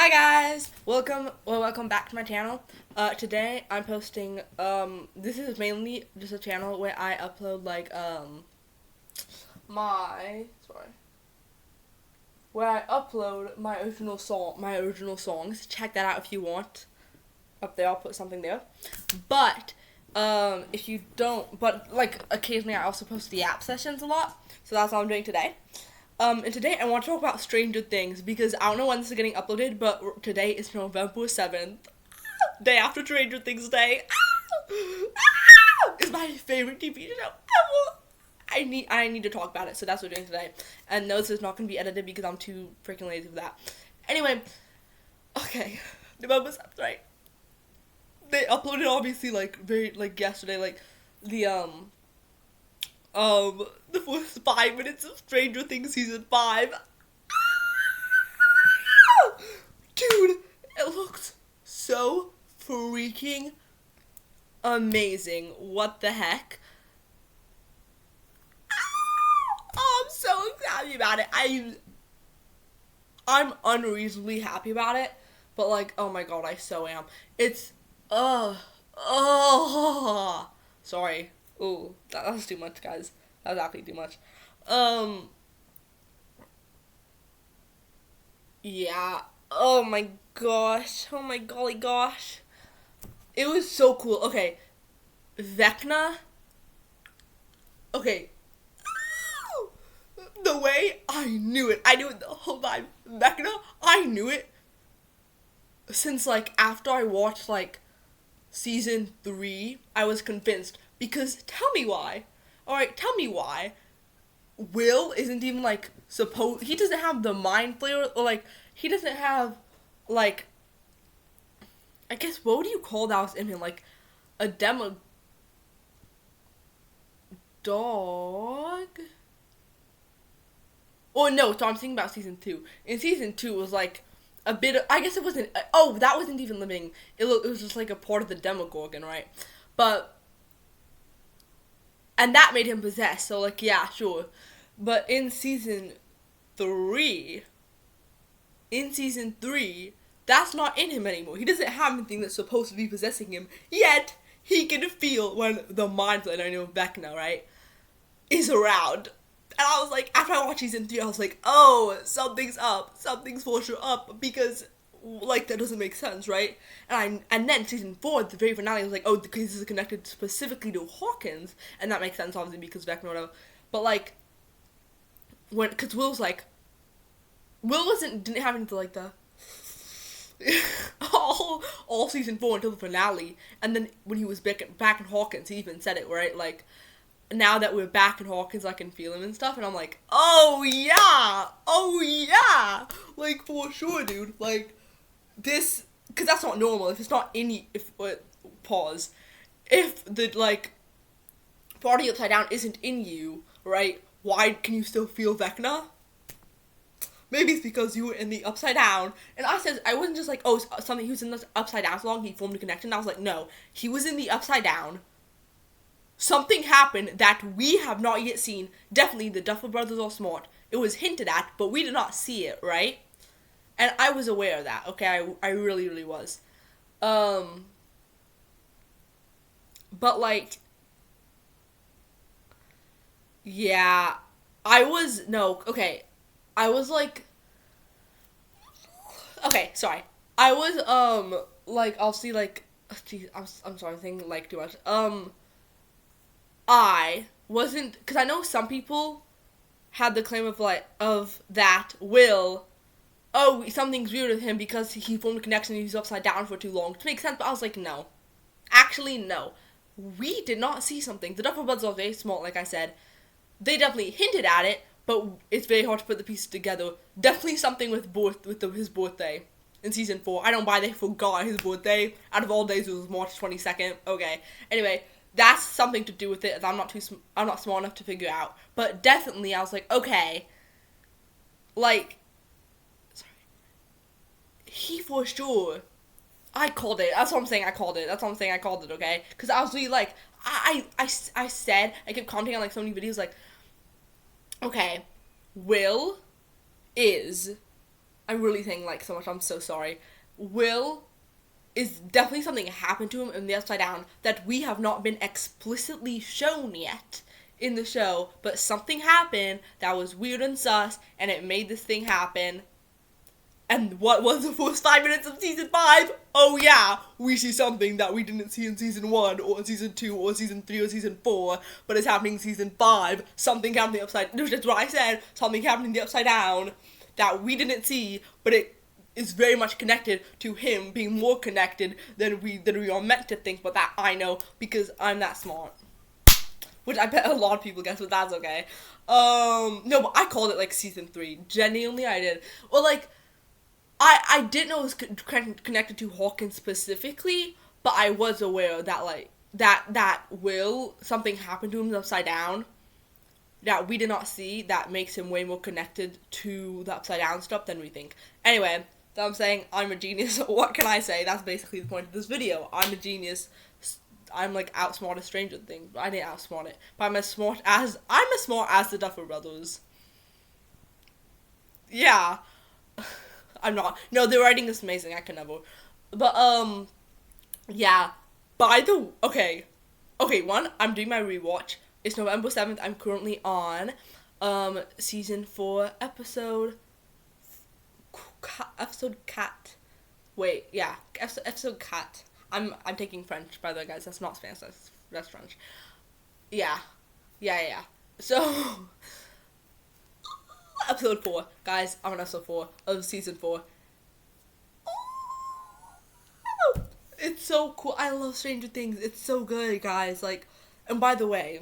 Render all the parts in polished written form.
Hi guys! Welcome back to my channel. Today I'm posting, this is mainly just a channel where I upload where I upload my original songs. Check that out if you want. Up there, I'll put something there. But, if you don't, but like occasionally I also post the app sessions a lot. So that's what I'm doing today. And today I want to talk about Stranger Things because I don't know when this is getting uploaded, but today is November 7th. Day after Stranger Things Day. It's my favorite TV show ever. I need to talk about it, so that's what we're doing today. And no, this is not going to be edited because I'm too freaking lazy for that. Anyway, okay. November 7th, right? They uploaded obviously yesterday, the first 5 minutes of Stranger Things season 5. Dude, it looks so freaking amazing. What the heck? Oh, I'm so happy about it. I'm unreasonably happy about it, but oh my god, I so am. It's sorry. Ooh, that was too much, guys. That was actually too much. Um, yeah. Oh my gosh. Oh my golly gosh. It was so cool. Okay, Vecna. Okay, the way I knew it. I knew it the whole time. Vecna, I knew it since after I watched season 3. I was convinced because tell me why. All right, tell me why. Will isn't even supposed. He doesn't have the mind flayer or he doesn't have like I guess what would you call that was in him a demo dog. Oh no, so I'm thinking about season 2. In season 2 it was a bit of, I guess it wasn't, oh, that wasn't even living. It was just a part of the Demogorgon, right? But and that made him possessed. So yeah, sure. But in season 3, that's not in him anymore. He doesn't have anything that's supposed to be possessing him. Yet he can feel when the mind that I know Vecna, right, is around. And I was like, after I watched season 3, I was like, oh, something's up. Something's for sure up because that doesn't make sense, right? And then season 4, the very finale, I was like, oh, because this is connected specifically to Hawkins, and that makes sense obviously because Vecna or whatever. But because Will didn't have anything like the all season 4 until the finale, and then when he was back in Hawkins, he even said it, right? Now that we're back in Hawkins, I can feel him and stuff, and I'm like, oh yeah, for sure, dude, this, because that's not normal. If it's not any, pause, if the body upside down isn't in you, right? Why can you still feel Vecna? Maybe it's because you were in the upside down. And I wasn't just oh, something, he was in the upside down so long he formed a connection. I was like, no, he was in the upside down. Something happened that we have not yet seen. Definitely the Duffer Brothers are smart. It was hinted at, but we did not see it, right? And I was aware of that, okay? I really, really was. But yeah, okay. I was okay, sorry. I was I'll see geez, I'm sorry, I'm thinking too much. I wasn't, because I know some people had the claim of that Will, oh, something's weird with him because he formed a connection and he's upside down for too long, which makes sense. But I was like, no, actually no, we did not see something. The Duffer Brothers are very smart, like I said. They definitely hinted at it, but it's very hard to put the pieces together. Definitely something with his birthday in season 4. I don't buy they forgot his birthday. Out of all days, it was March 22nd. Okay. Anyway, that's something to do with it. I'm not smart enough to figure out. But definitely, I was like, okay, sorry, he for sure. I called it. That's what I'm saying. I called it. Okay, because I was really I said, I kept commenting on so many videos okay, Will is I'm really saying like so much. I'm so sorry. Will is definitely something happened to him in the Upside Down that we have not been explicitly shown yet in the show, but something happened that was weird and sus, and it made this thing happen. And what was the first 5 minutes of season 5? Oh yeah, we see something that we didn't see in season 1, or season 2, or season 3, or season 4, but it's happening in season 5. Something happened in the Upside, that's what I said, something happened in the Upside Down that we didn't see, but it is very much connected to him being more connected than we are meant to think, but that I know because I'm that smart. Which I bet a lot of people guess, but that's okay. No, but I called it like season 3. Genuinely, I did. Well, like, I didn't know it was connected to Hawkins specifically, but I was aware that, like, that Will, something happened to him Upside Down that we did not see that makes him way more connected to the Upside Down stuff than we think. Anyway, so I'm saying I'm a genius. What can I say? That's basically the point of this video. I'm a genius. I'm like outsmarted Stranger Things. I didn't outsmart it, but I'm as smart as the Duffer Brothers. Yeah. I'm not. No, the writing is amazing. I can never. But, yeah. Okay, one, I'm doing my rewatch. It's November 7th. I'm currently on, season 4, episode cat. Wait, yeah, episode cat. I'm taking French, by the way, guys. That's not Spanish. That's French. Yeah. So, episode 4, guys. I'm on episode 4 of season 4. It's so cool. I love Stranger Things. It's so good, guys. Like, and by the way,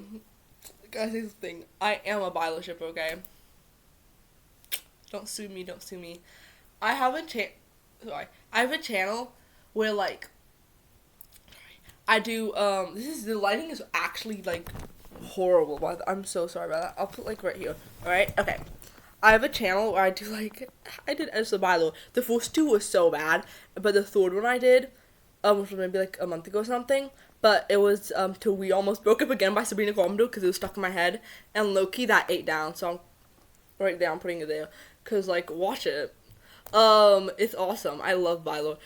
guys, here's the thing. I am a byler shipper, okay? Don't sue me. I have a channel where, like, I do, the lighting is actually, like, horrible, but I'm so sorry about that. I'll put, like, right here, alright? Okay. I have a channel where I do, like, I did as a byler. The first 2 were so bad, but the third one I did, which was maybe, like, a month ago or something, but it was, till We Almost Broke Up Again by Sabrina Carpenter, because it was stuck in my head, and low-key that ate down, so I'm, right there, I'm putting it there, because, like, watch it. It's awesome. I love byler.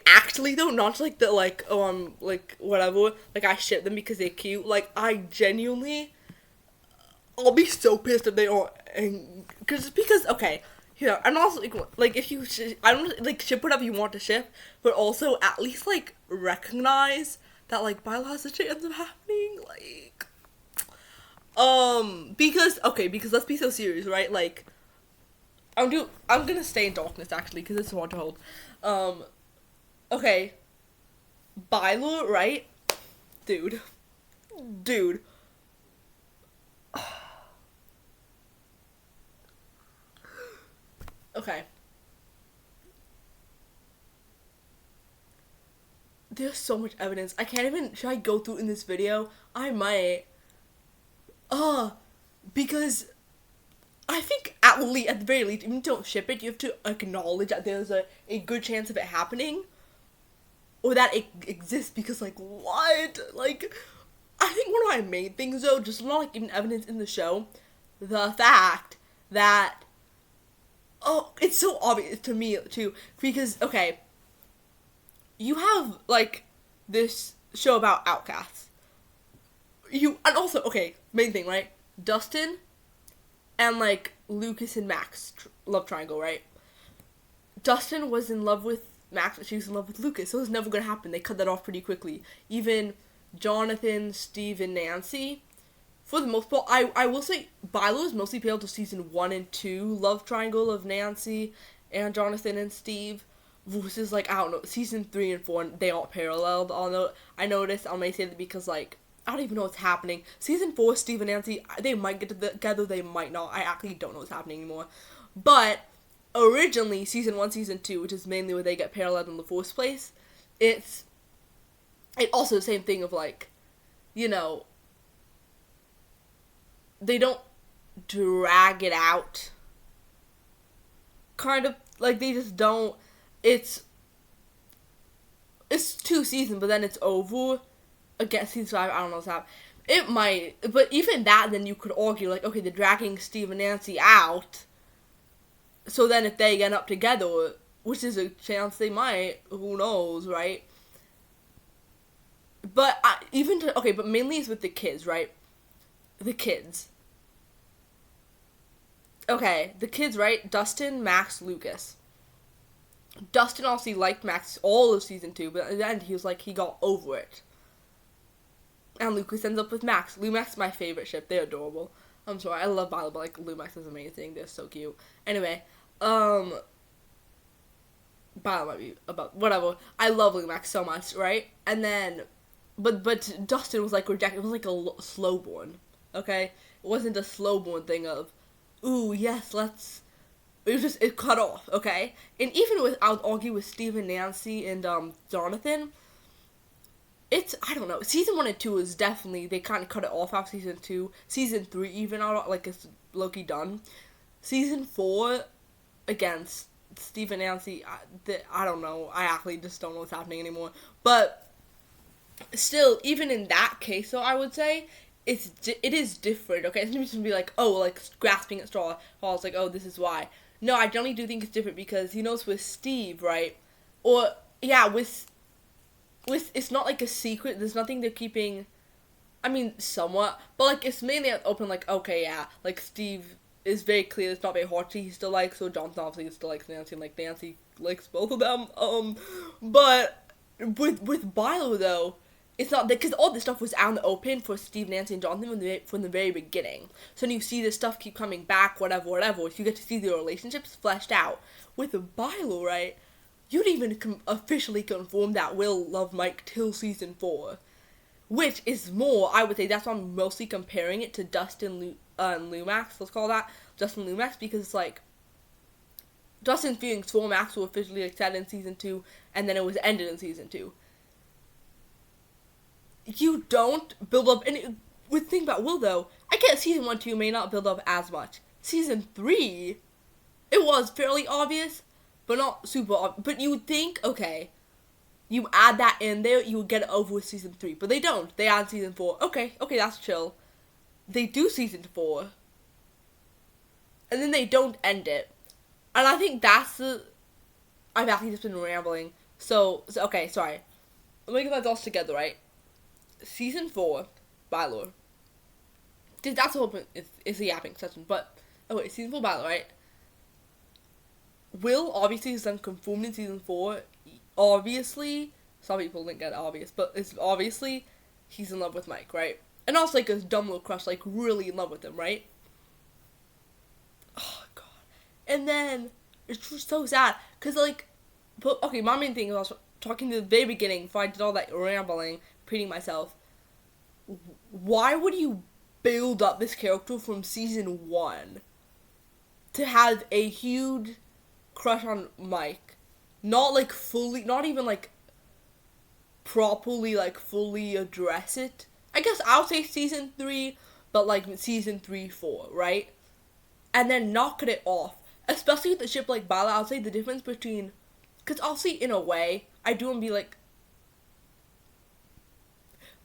Actually, though, not just, like, the, like, oh, I'm, like, whatever, like, I ship them because they're cute, like, I genuinely, I'll be so pissed if they aren't, because, okay, here, and also, like if you, I don't, like, ship whatever you want to ship, but also, at least, like, recognize that, like, byler has a chance of happening, like, because let's be so serious, right, like, I'm gonna stay in darkness, actually, because it's hard to hold. Okay. byler, right? Dude. Okay. There's so much evidence. I can't even, should I go through in this video? I might. Because I think at the very least, even if you don't ship it, you have to acknowledge that there's a good chance of it happening. Or that it exists, because, like, what? Like, I think one of my main things, though, just not, like, even evidence in the show, the fact that, it's so obvious to me, too, because, okay, you have, like, this show about outcasts. And also, okay, main thing, right? Dustin and, like, Lucas and Max love triangle, right? Dustin was in love with Max, but she was in love with Lucas, so it was never gonna happen. They cut that off pretty quickly. Even Jonathan, Steve, and Nancy, for the most part, I will say byler is mostly appealed to season 1 and 2 love triangle of Nancy and Jonathan and Steve, versus, like, I don't know, season 3 and 4, they aren't paralleled. I noticed, I may say that because, like, I don't even know what's happening. Season 4, Steve and Nancy, they might get together, they might not. I actually don't know what's happening anymore. But originally, season 1, season 2, which is mainly where they get paralleled in the first place, it also the same thing of, like, you know, they don't drag it out. Kind of, like, they just don't. It's 2 seasons, but then it's over. Again, season 5, I don't know what's happening. It might, but even that, then you could argue, like, okay, they're dragging Steve and Nancy out, So then if they end up together, which is a chance they might, who knows, right? But but mainly it's with the kids, right? The kids. Okay, the kids, right? Dustin, Max, Lucas. Dustin obviously liked Max all of season 2, but at the end he was like, he got over it. And Lucas ends up with Max. Lumax is my favorite ship. They're adorable. I'm sorry, I love byler, but like Lumax is amazing. They're so cute. Anyway, byler might be about whatever. I love Lumax so much, right? And then, but Dustin was like rejected. It was like a slow born. Okay, it wasn't a slow born thing of, ooh yes, let's. It was just it cut off. Okay, and even with I would argue with Steve and Nancy and Jonathan. It's, I don't know, season 1 and 2 is definitely, they kind of cut it off after season 2, season 3 even, like, it's low-key done. Season 4, again, Steve and Nancy, I don't know, I actually just don't know what's happening anymore, but still, even in that case, though, I would say, it is different, okay? It's not just gonna be like, oh, like, grasping at straw, I was like, oh, this is why. No, I generally do think it's different, because, with Steve, right, or, yeah, with it's not like a secret, there's nothing they're keeping, I mean, somewhat, but like, it's mainly open, like, okay, yeah, like, Steve is very clear, it's not very haughty, he still likes, so Jonathan obviously still likes Nancy, and like, Nancy likes both of them, but with byler, though, it's not, because all this stuff was out in the open for Steve, Nancy, and Jonathan from the very beginning, so when you see this stuff keep coming back, whatever, you get to see their relationships fleshed out. With byler, right, you'd even officially confirm that Will loved Mike till season 4. Which is more, I would say, that's why I'm mostly comparing it to Dustin and Lumax, let's call that, Dustin and Lumax, because it's like, Dustin's feelings for Max were officially said in season 2, and then it was ended in season 2. You don't build up, and with the thing about Will, though, I get season 1, 2 may not build up as much. Season 3, it was fairly obvious, but not super obvious. But you would think, okay, you add that in there, you would get it over with season 3. But they don't. They add season 4. Okay, that's chill. They do season 4. And then they don't end it. And I think that's I've actually just been rambling. So okay, sorry. Let me get my thoughts together, right? Season 4, byler. That's the whole point, it's a yapping session. But, okay, season 4, byler, right? Will obviously is then confirmed in season 4. Obviously, some people didn't get it obvious, but it's obviously he's in love with Mike, right? And also like a dumb little crush, like really in love with him, right? Oh god. And then it's just so sad, cause like, but okay, my main thing was talking to the very beginning before I did all that rambling, repeating myself. Why would you build up this character from season 1 to have a huge crush on Mike, not like fully, not even like properly like fully address it? I guess I'll say season 3, but like season 3, 4, right? And then knock it off, especially with the ship like byler. I'll say the difference between, because I'll say in a way I do and be like,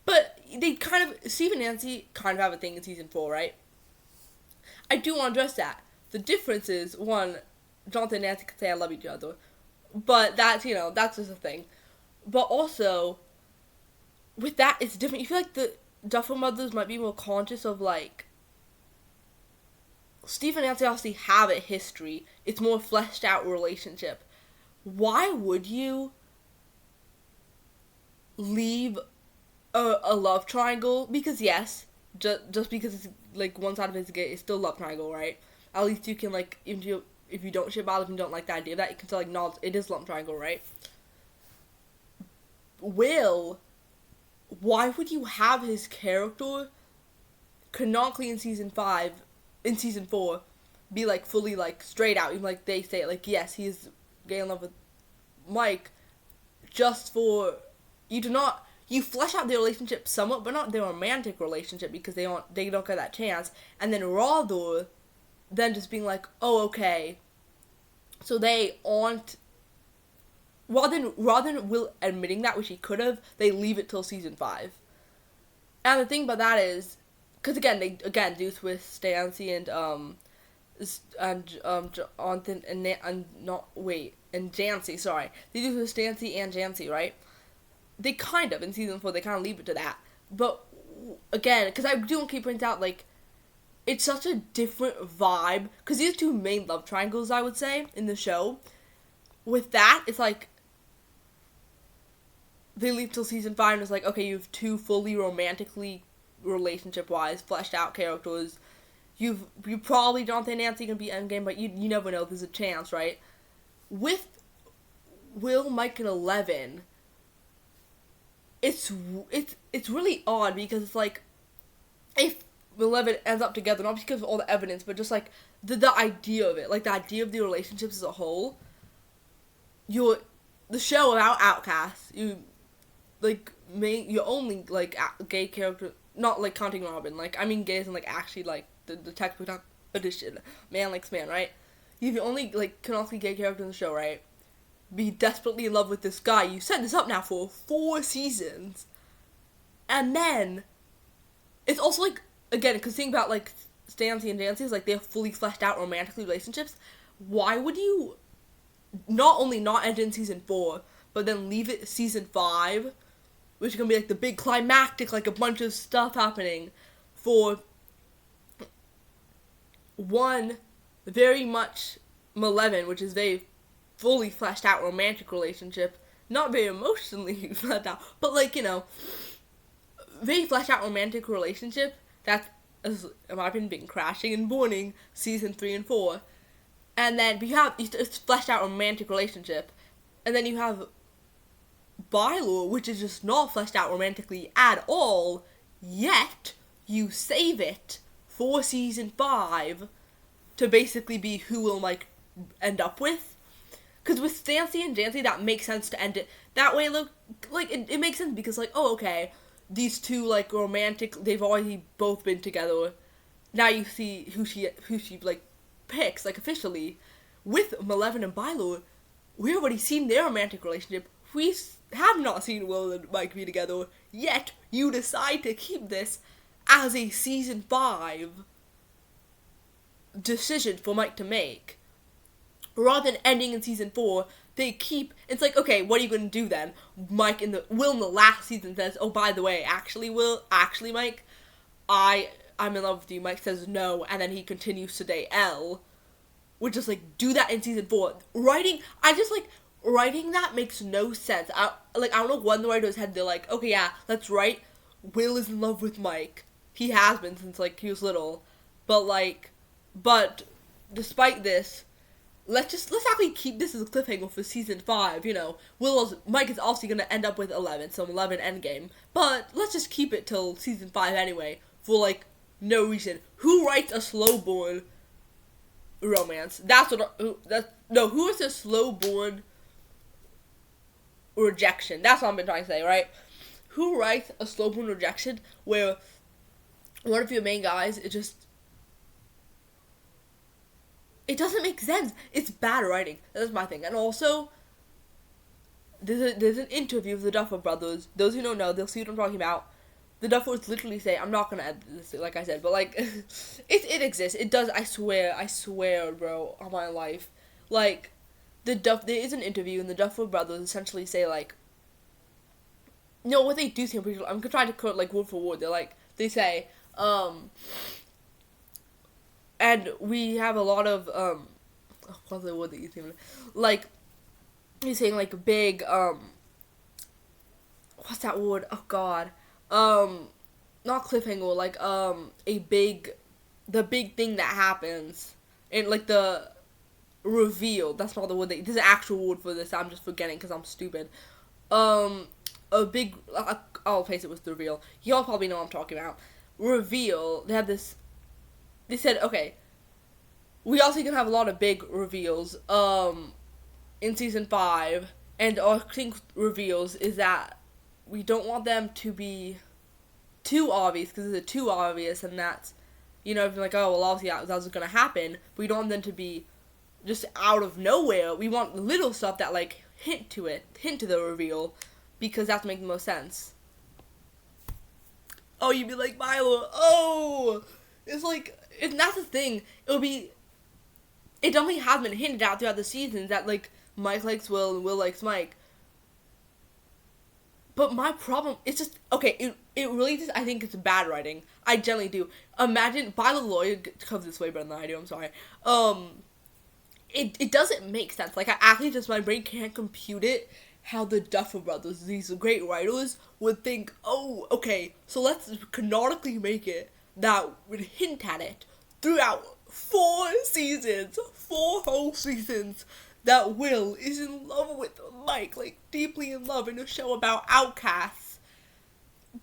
but they kind of, Steve and Nancy kind of have a thing in season 4, right? I do want to address that. The difference is, one, Jonathan and Nancy can say I love each other, but that's, that's just a thing. But also, with that, it's different. You feel like the Duffer Mothers might be more conscious of, like, Steve and Nancy obviously have a history. It's more fleshed out relationship. Why would you leave a love triangle? Because yes, just because it's, like, one side of it is gay, it's still love triangle, right? At least you can, like, if you don't ship out, if you don't like the idea of that, you can still acknowledge it is love triangle, right? Will, why would you have his character canonically in season 4, be, like, fully, like, straight out, even, like, they say, like, yes, he is gay in love with Mike, just for, you flesh out their relationship somewhat, but not their romantic relationship, because they don't get that chance, and then rather than just being like, oh, okay, so they aren't, rather than Will admitting that, which he could have, they leave it till season 5. And the thing about that is, because again, they do with Stancy and Jonathan and Jancy. Sorry, they do this Jancy and Jancy, right? They kind of in season 4 they kind of leave it to that, but again, because I do keep pointing out like it's such a different vibe because these two main love triangles I would say in the show. With that, it's like they leave till season 5 and it's like, okay, you have two fully romantically relationship wise fleshed out characters. You probably don't think Nancy gonna be endgame, but you never know. There's a chance, right? With Will, Mike, and 11, it's really odd because it's like if 11 ends up together, not because of all the evidence, but just like the idea of it, like the idea of the relationships as a whole. The show about outcasts, you only like gay character, not like counting Robin, like I mean gays and like actually like the textbook edition, man likes man, right? You the only like canonically gay character in the show, right? Be desperately in love with this guy. You set this up now for 4 seasons, and then it's also like again because think about like Stancy and Dancy is like they have fully fleshed out romantically relationships. Why would you not only not end in season 4, but then leave it season 5, which is gonna be like the big climactic, like a bunch of stuff happening for one very much 11, which is very fully fleshed out romantic relationship, not very emotionally fleshed out, but like, you know, very fleshed out romantic relationship that's, in my opinion, been crashing and burning season 3 and 4. And then you have it's fleshed out romantic relationship, and then you have byler, which is just not fleshed out romantically at all, yet you save it for season 5 to basically be who will Mike end up with. Because with Stancy and Jancy, that makes sense to end it that way. Look, like it makes sense because like, oh, okay, these two like romantic, they've already both been together. Now you see who she like picks like officially. With Malevolent and byler, we already seen their romantic relationship. We have not seen Will and Mike be together yet. You decide to keep this as a season 5 decision for Mike to make. Rather than ending in season 4, they keep, it's like, okay, what are you going to do then? Will in the last season says, oh, by the way, actually Mike, I'm in love with you. Mike says no, and then he continues to date Elle. Which is like, do that in season 4. Writing that makes no sense. I don't know what in the writer's head, they're like, okay, yeah, let's write Will is in love with Mike. He has been since, like, he was little. But despite this, let's actually keep this as a cliffhanger for season 5, you know. Mike is obviously going to end up with 11, so 11 endgame. But let's just keep it till season 5 anyway, for, like, no reason. Who writes a slow burn romance? Who is a slow burn rejection? That's what I've been trying to say, right? Who writes a slow burn rejection where one of your main guys is just, it doesn't make sense. It's bad writing. That's my thing. And also, there's an interview of the Duffer Brothers. Those who don't know, they'll see what I'm talking about. The Duffers literally say, I'm not gonna edit this, like I said, but like, it exists. It does. I swear, bro, on my life. Like, there is an interview, and the Duffer Brothers essentially say like, no, what they do say, I'm trying to quote like word for word. They say, and we have a lot of, what's the word that you think? Like, he's saying, like, big, what's that word? Oh, God. Not cliffhanger, like, the big thing that happens, and, like, the reveal, that's not the word there's an actual word for this, I'm just forgetting, because I'm stupid. A big, I'll place it with the reveal. Y'all probably know what I'm talking about. Reveal, they said, okay, we also can have a lot of big reveals, in season 5, and our thing reveals is that we don't want them to be too obvious, because if they're too obvious, and that's, you know, like, oh, well, obviously that was going to happen, but we don't want them to be just out of nowhere. We want little stuff that, like, hint to the reveal, because that's making the most sense. Oh, you'd be like, Milo, oh! It's like, if that's the thing, it would be it definitely has been hinted at throughout the season that, like, Mike likes Will and Will likes Mike. But my problem, it's just, okay, it really just, I think it's bad writing. I generally do. Imagine, byler lawyer covers this way better than I do, I'm sorry. It doesn't make sense. Like, I actually just, my brain can't compute it, how the Duffer Brothers, these great writers, would think, oh, okay, so let's canonically make it that would hint at it throughout 4 seasons, 4 whole seasons, that Will is in love with Mike, like, deeply in love in a show about outcasts.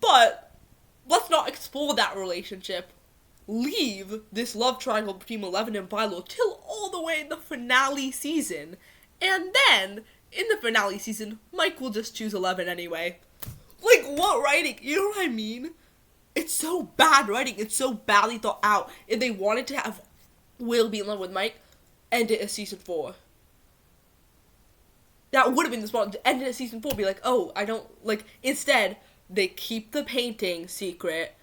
But let's not explore that relationship. Leave this love triangle between Eleven and Byler till all the way in the finale season. And then, in the finale season, Mike will just choose 11 anyway. Like, what writing? You know what I mean? It's so bad writing. It's so badly thought out. If they wanted to have Will be in love with Mike, end it as season 4. That would have been the spot to end it at season 4. Be like, oh, I don't, like, instead, they keep the painting secret.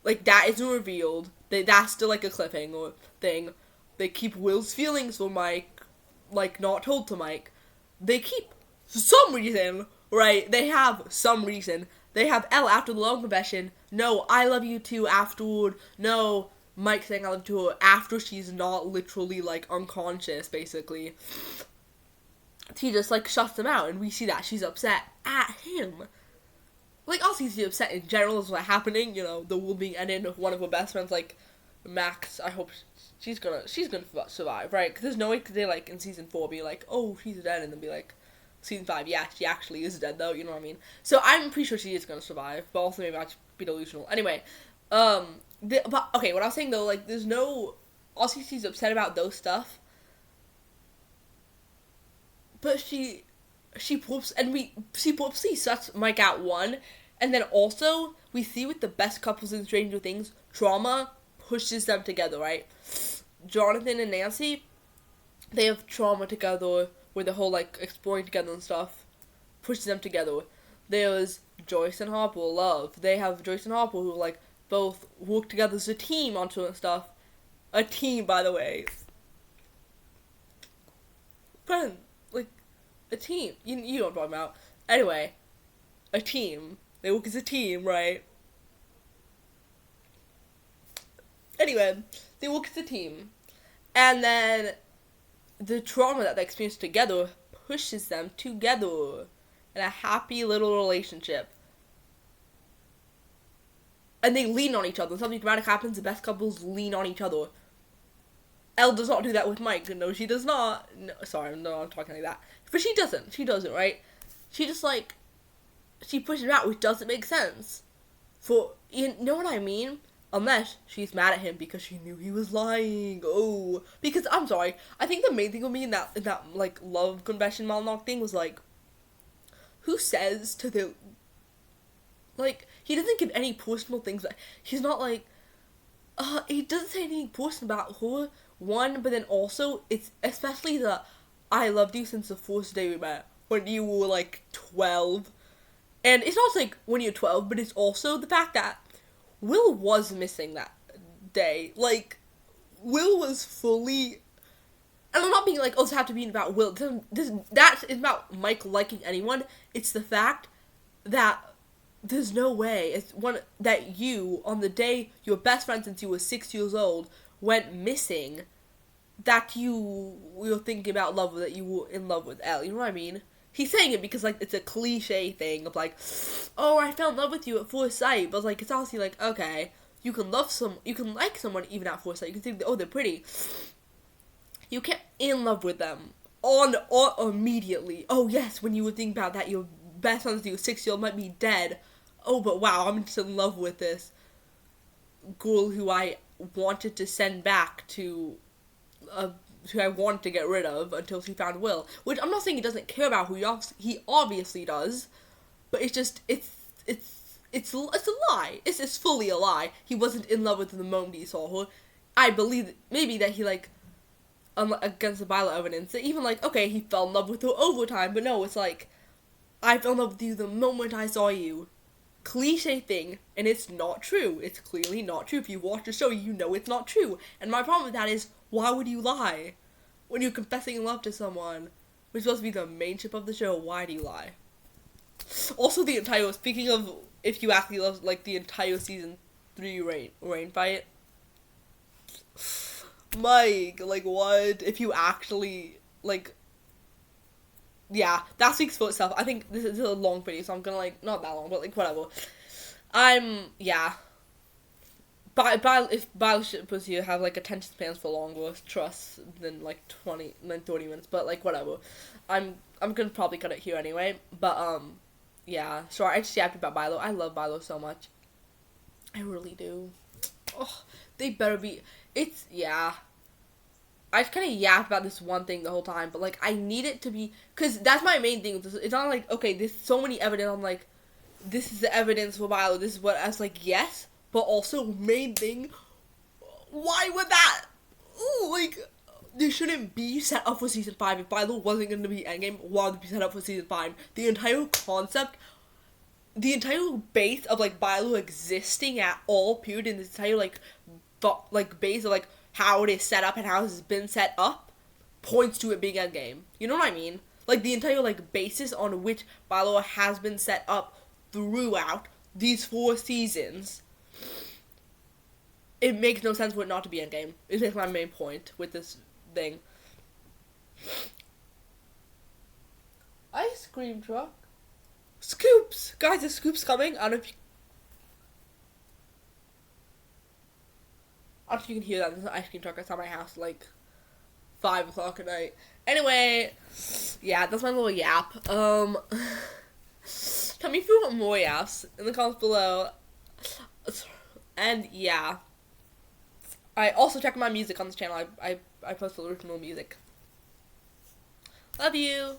Like, that isn't revealed. That's still, like, a cliffhanger thing. They keep Will's feelings for Mike, like, not told to Mike. They keep, for some reason, right, they have some reason. They have Elle after the love confession. No, I love you too afterward. No, Mike saying I love you to her after she's not literally, like, unconscious, basically. He just, like, shuts them out, and we see that she's upset at him. Like, also she's upset in general is what's happening, you know, the world being ended, one of her best friends, like, Max, I hope she's gonna survive, right? Because there's no way could they, like, in season 4 be like, oh, she's dead, and then be like, season 5, yeah, she actually is dead, though, you know what I mean? So I'm pretty sure she is gonna survive, but also maybe I'll just be delusional. Anyway, but, okay, what I was saying, though, like, there's no, also she's upset about those stuff, but she purposely sets Mike out 1, and then also, we see with the best couples in Stranger Things, trauma pushes them together, right? Jonathan and Nancy, they have trauma together, with the whole, like, exploring together and stuff, pushes them together. There's Joyce and Harper, love. They have Joyce and Harper who, like, both work together as a team on certain stuff. A team, by the way. Friend, like, a team. You know what I'm talking about. Anyway, a team. They work as a team, right? Anyway, they work as a team. And then the trauma that they experience together pushes them together in a happy little relationship. And they lean on each other. When something dramatic happens, the best couples lean on each other. Elle does not do that with Mike. No, she does not. No, sorry, no, I'm talking like that. But she doesn't. She doesn't, right? She just, like, she pushes him out, which doesn't make sense. For, you know what I mean? Unless she's mad at him because she knew he was lying. Oh. Because, I'm sorry, I think the main thing with me in that like, love confession monologue thing was, like, who says to the, like, he doesn't give any personal things. He's not, like, he doesn't say anything personal about her, one, but then also, it's especially the, I loved you since the first day we met, when you were, like, 12. And it's not, like, when you're 12, but it's also the fact that Will was missing that day. Like, Will was fully, and I'm not being like, oh, this have to be about Will. That is about Mike liking anyone. It's the fact that there's no way, it's one, that you, on the day your best friend since you were 6 years old, went missing, that you were thinking about love, that you were in love with Elle. You know what I mean? He's saying it because, like, it's a cliche thing of, like, oh, I fell in love with you at first sight. But, like, it's honestly like, okay, you can like someone even at first sight. You can think, oh, they're pretty. You can't in love with them immediately. Oh, yes, when you would think about that, your best friend since you were 6-year-old might be dead. Oh, but wow, I'm just in love with this girl who I wanted to send back to who I wanted to get rid of until she found Will. Which, I'm not saying he doesn't care about who he obviously does, but it's just, it's a lie. It's fully a lie. He wasn't in love with her the moment he saw her. I believe, maybe that he, like, against the byler evidence, that even, like, okay, he fell in love with her over time, but no, it's like, I fell in love with you the moment I saw you. cliche thing, and it's not true. It's clearly not true. If you watch the show, you know it's not true. And my problem with that is, why would you lie? When you're confessing love to someone, which is supposed to be the main ship of the show, why do you lie? Also, the entire, speaking of, if you actually love, like, the entire season 3 rain fight, Mike, like, what? If you actually, like, yeah, that speaks for itself. I think this is a long video, so I'm gonna, like, not that long, but, like, whatever. Yeah. If Battleship was here, have, like, attention spans for longer, trust, than, like, 30 minutes, but, like, whatever. I'm gonna probably cut it here anyway, but, yeah, sorry, I just yapped about Byler. I love Byler so much. I really do. Oh, they better be, yeah. I just kind of yap about this one thing the whole time, but, like, I need it to be, because that's my main thing with this. It's not like, okay, there's so many evidence, I'm like, this is the evidence for Byler, this is what, I was like, yes, but also, main thing, why would that, ooh, like, this shouldn't be set up for season 5. If Byler wasn't going to be Endgame, why would it be set up for season 5? The entire concept, the entire base of, like, Byler existing at all, period, in this entire, like, base of, like, how it is set up and how it's been set up points to it being Endgame. You know what I mean? Like, the entire, like, basis on which Byler has been set up throughout these 4 seasons, it makes no sense for it not to be Endgame. It makes my main point with this thing. Ice cream truck. Scoops! Guys, the Scoops coming. I don't know if you can hear that. There's an ice cream truck outside my house, like, 5 o'clock at night. Anyway, yeah, that's my little yap. Tell me if you want more yaps in the comments below. And, yeah. I also check my music on this channel. I post original music. Love you.